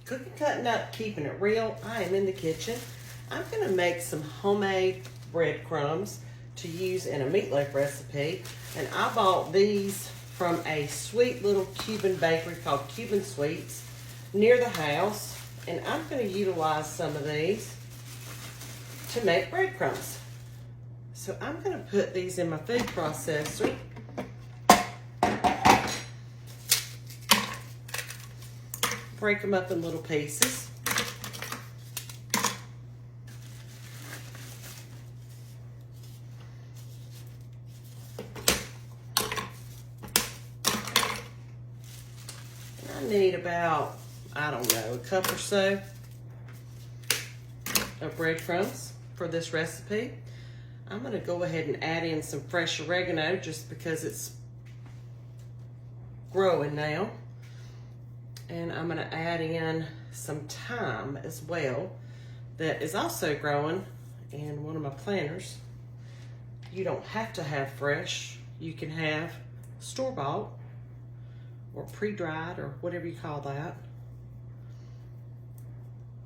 Cooking, cutting up, keeping it real. I am in the kitchen. I'm gonna make some homemade breadcrumbs to use in a meatloaf recipe. And I bought these from a sweet little Cuban bakery called Cuban Sweets near the house. And I'm gonna utilize some of these to make breadcrumbs. So I'm gonna put these in my food processor. Break them up in little pieces. And I need about, I don't know, a cup or so of breadcrumbs for this recipe. I'm gonna go ahead and add in some fresh oregano just because it's growing now. And I'm gonna add in some thyme as well that is also growing in one of my planters. You don't have to have fresh. You can have store-bought or pre-dried or whatever you call that.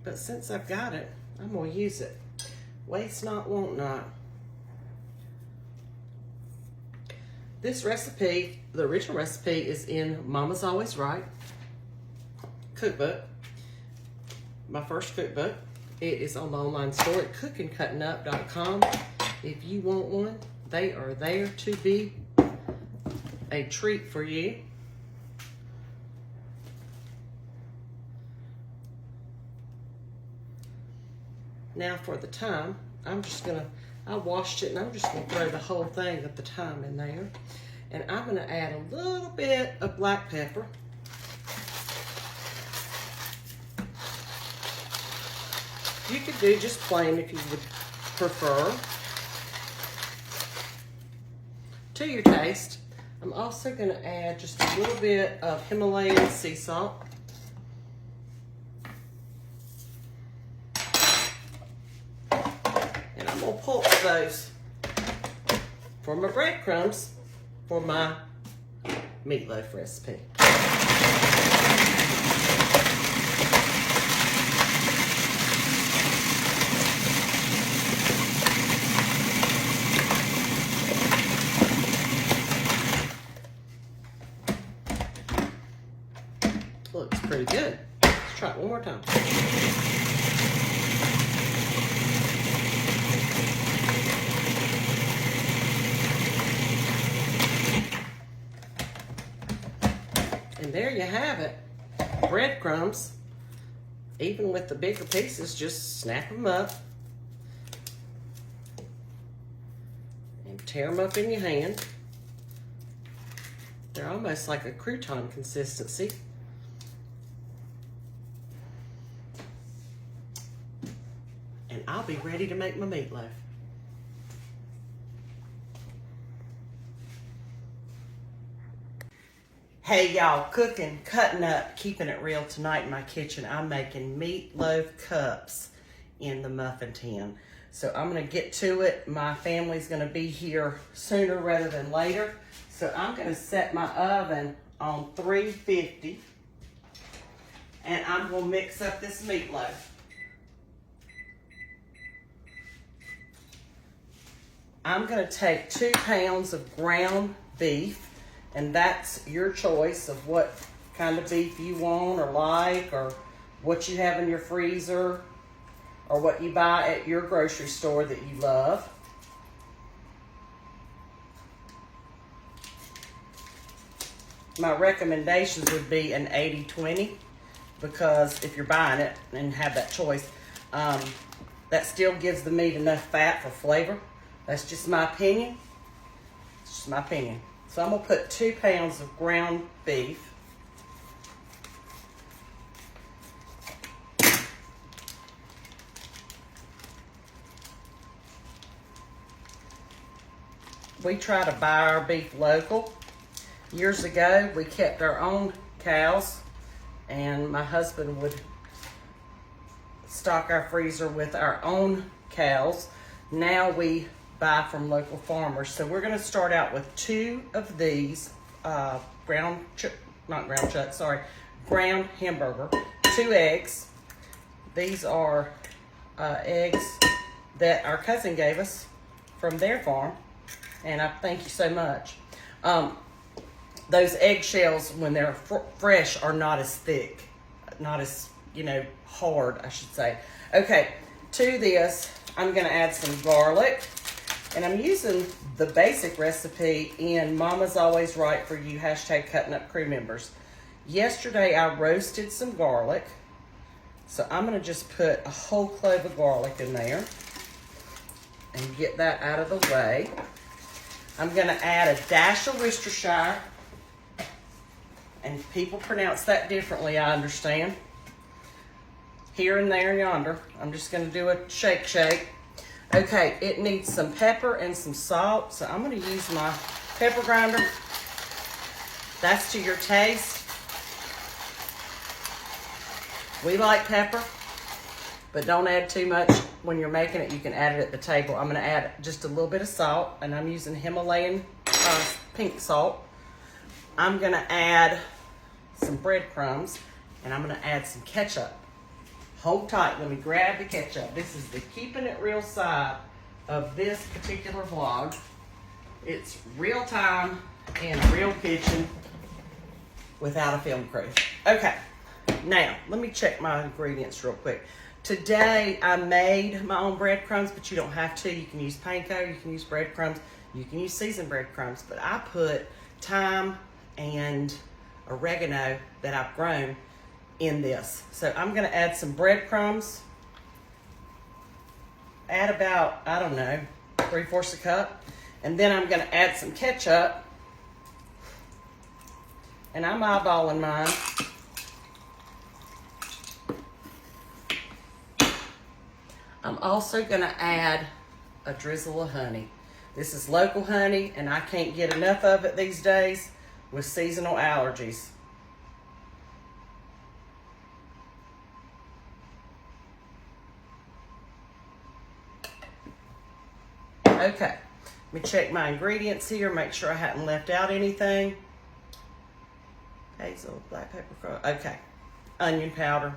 But since I've got it, I'm gonna use it. Waste not, want not. This recipe, the original recipe, is in Mama's Always Right cookbook, my first cookbook. It is on the online store at cookingcuttingup.com. If you want one, they are there to be a treat for you. Now for the thyme, I washed it and I'm just gonna throw the whole thing of the thyme in there. And I'm gonna add a little bit of black pepper. You could do just plain if you would prefer. To your taste. I'm also going to add just a little bit of Himalayan sea salt. And I'm going to pulp those for my breadcrumbs for my meatloaf recipe. Looks pretty good. Let's try it one more time. And there you have it. Breadcrumbs. Even with the bigger pieces, just snap them up and tear them up in your hand. They're almost like a crouton consistency. And I'll be ready to make my meatloaf. Hey y'all, cooking, cutting up, keeping it real tonight in my kitchen. I'm making meatloaf cups in the muffin tin. So I'm gonna get to it. My family's gonna be here sooner rather than later. So I'm gonna set my oven on 350 and I'm gonna mix up this meatloaf. I'm gonna take 2 pounds of ground beef, and that's your choice of what kind of beef you want or like, or what you have in your freezer, or what you buy at your grocery store that you love. My recommendations would be an 80-20, because if you're buying it and have that choice, that still gives the meat enough fat for flavor. That's just my opinion. It's just my opinion. So I'm gonna put 2 pounds of ground beef. We try to buy our beef local. Years ago, we kept our own cows, and my husband would stock our freezer with our own cows. Now we buy from local farmers. So we're gonna start out with 2 of these ground hamburger, 2 eggs. These are eggs that our cousin gave us from their farm, and I thank you so much. Those eggshells, when they're fresh, are not as thick, not as, hard, I should say. Okay, to this, I'm gonna add some garlic, and I'm using the basic recipe in Mama's Always Right For You, #CuttingUp crew members. Yesterday, I roasted some garlic, so I'm gonna just put a whole clove of garlic in there and get that out of the way. I'm gonna add a dash of Worcestershire, and people pronounce that differently, I understand. Here and there and yonder. I'm just gonna do a shake. Okay, it needs some pepper and some salt, so I'm gonna use my pepper grinder. That's to your taste. We like pepper, but don't add too much when you're making it. You can add it at the table. I'm gonna add just a little bit of salt, and I'm using Himalayan pink salt. I'm gonna add some breadcrumbs, and I'm gonna add some ketchup. Hold tight, let me grab the ketchup. This is the keeping it real side of this particular vlog. It's real time in a real kitchen without a film crew. Okay, now let me check my ingredients real quick. Today I made my own breadcrumbs, but you don't have to. You can use panko, you can use breadcrumbs, you can use seasoned breadcrumbs, but I put thyme and oregano that I've grown in this. So I'm gonna add some breadcrumbs. Add about, I don't know, 3/4 a cup. And then I'm gonna add some ketchup. And I'm eyeballing mine. I'm also gonna add a drizzle of honey. This is local honey, and I can't get enough of it these days with seasonal allergies. Okay, let me check my ingredients here, make sure I hadn't left out anything. Hazel, black pepper, okay. Onion powder.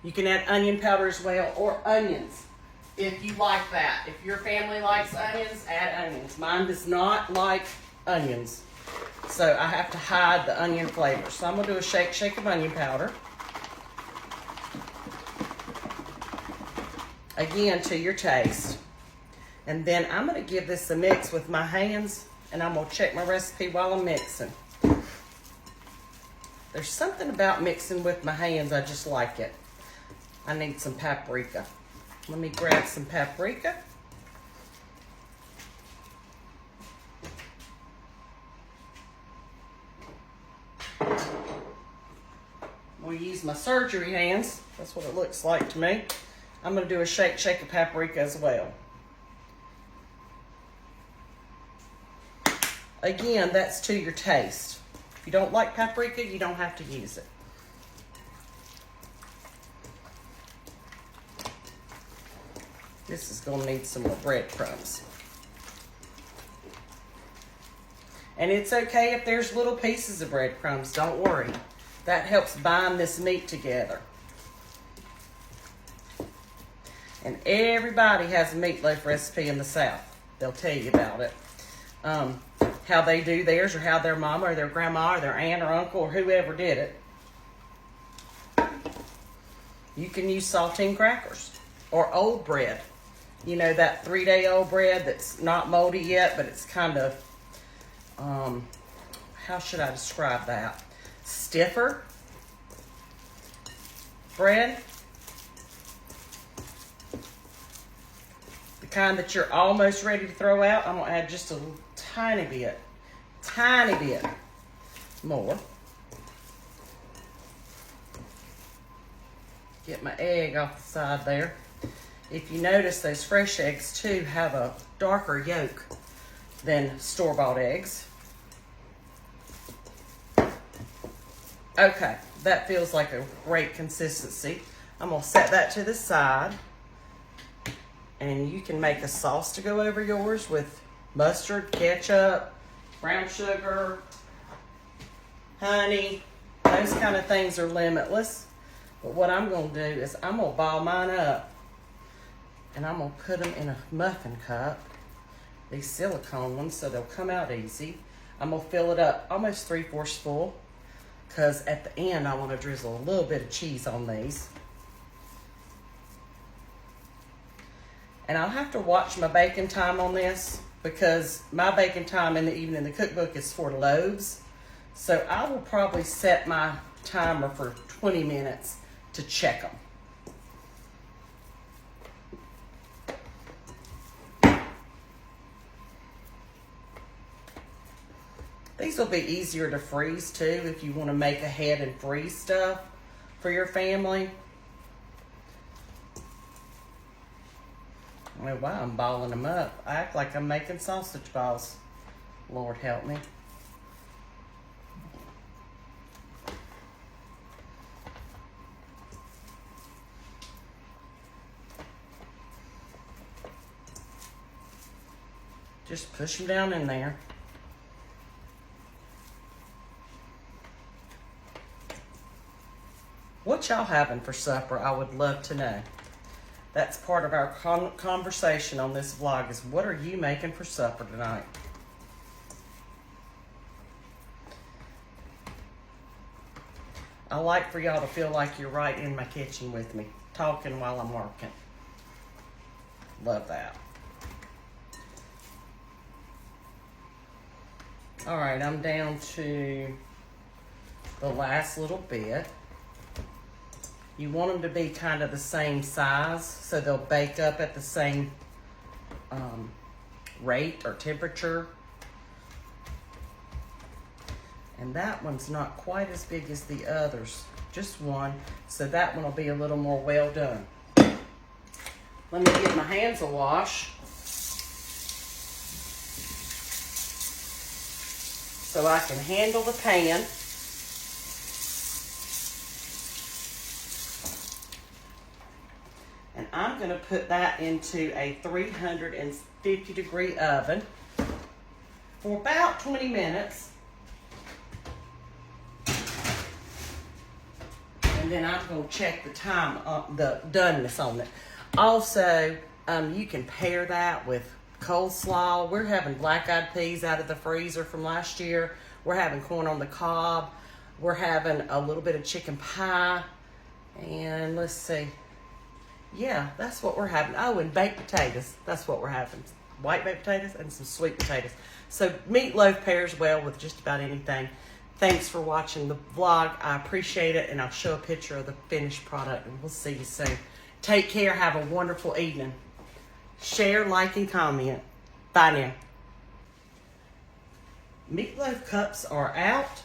You can add onion powder as well, or onions, if you like that. If your family likes onions, add onions. Mine does not like onions, so I have to hide the onion flavor. So I'm gonna do a shake of onion powder. Again, to your taste. And then I'm gonna give this a mix with my hands, and I'm gonna check my recipe while I'm mixing. There's something about mixing with my hands, I just like it. I need some paprika. Let me grab some paprika. We'll use my surgery hands. That's what it looks like to me. I'm gonna do a shake of paprika as well. Again, that's to your taste. If you don't like paprika, you don't have to use it. This is gonna need some more breadcrumbs. And it's okay if there's little pieces of breadcrumbs, don't worry. That helps bind this meat together. And everybody has a meatloaf recipe in the South. They'll tell you about it. How they do theirs, or how their mama or their grandma or their aunt or uncle or whoever did it. You can use saltine crackers or old bread. You know, that 3-day-old bread that's not moldy yet, but it's kind of, how should I describe that? Stiffer bread. The kind that you're almost ready to throw out. I'm gonna add just a tiny bit more. Get my egg off the side there. If you notice, those fresh eggs too have a darker yolk than store-bought eggs. Okay, that feels like a great consistency. I'm gonna set that to the side. And you can make a sauce to go over yours with mustard, ketchup, brown sugar, honey. Those kind of things are limitless. But what I'm going to do is I'm going to ball mine up and I'm going to put them in a muffin cup, these silicone ones, so they'll come out easy. I'm going to fill it up almost 3/4 full because at the end I want to drizzle a little bit of cheese on these. And I'll have to watch my baking time on this because my baking time even in the cookbook is for loaves. So I will probably set my timer for 20 minutes to check them. These will be easier to freeze too if you want to make ahead and freeze stuff for your family. I don't know why I'm balling them up. I act like I'm making sausage balls. Lord help me. Just push them down in there. What y'all having for supper? I would love to know. That's part of our conversation on this vlog is what are you making for supper tonight? I like for y'all to feel like you're right in my kitchen with me, talking while I'm working. Love that. All right, I'm down to the last little bit. You want them to be kind of the same size so they'll bake up at the same rate or temperature. And that one's not quite as big as the others, just one. So that one will be a little more well done. Let me give my hands a wash so I can handle the pan. And I'm going to put that into a 350-degree oven for about 20 minutes. And then I'm going to check the time, the doneness on it. Also, you can pair that with coleslaw. We're having black-eyed peas out of the freezer from last year. We're having corn on the cob. We're having a little bit of chicken pie. And let's see. Yeah, that's what we're having. Oh, and baked potatoes. That's what we're having. White baked potatoes and some sweet potatoes. So meatloaf pairs well with just about anything. Thanks for watching the vlog. I appreciate it, and I'll show a picture of the finished product, and we'll see you soon. Take care. Have a wonderful evening. Share, like, and comment. Bye now. Meatloaf cups are out.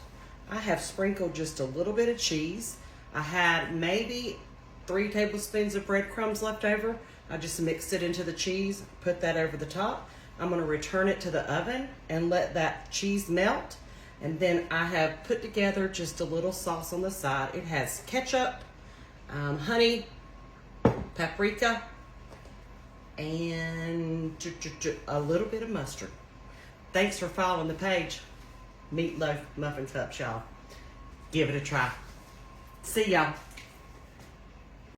I have sprinkled just a little bit of cheese. I had maybe 3 tablespoons of breadcrumbs left over. I just mixed it into the cheese, put that over the top. I'm going to return it to the oven and let that cheese melt. And then I have put together just a little sauce on the side. It has ketchup, honey, paprika, and a little bit of mustard. Thanks for following the page. Meatloaf Muffin Cups, y'all. Give it a try. See y'all.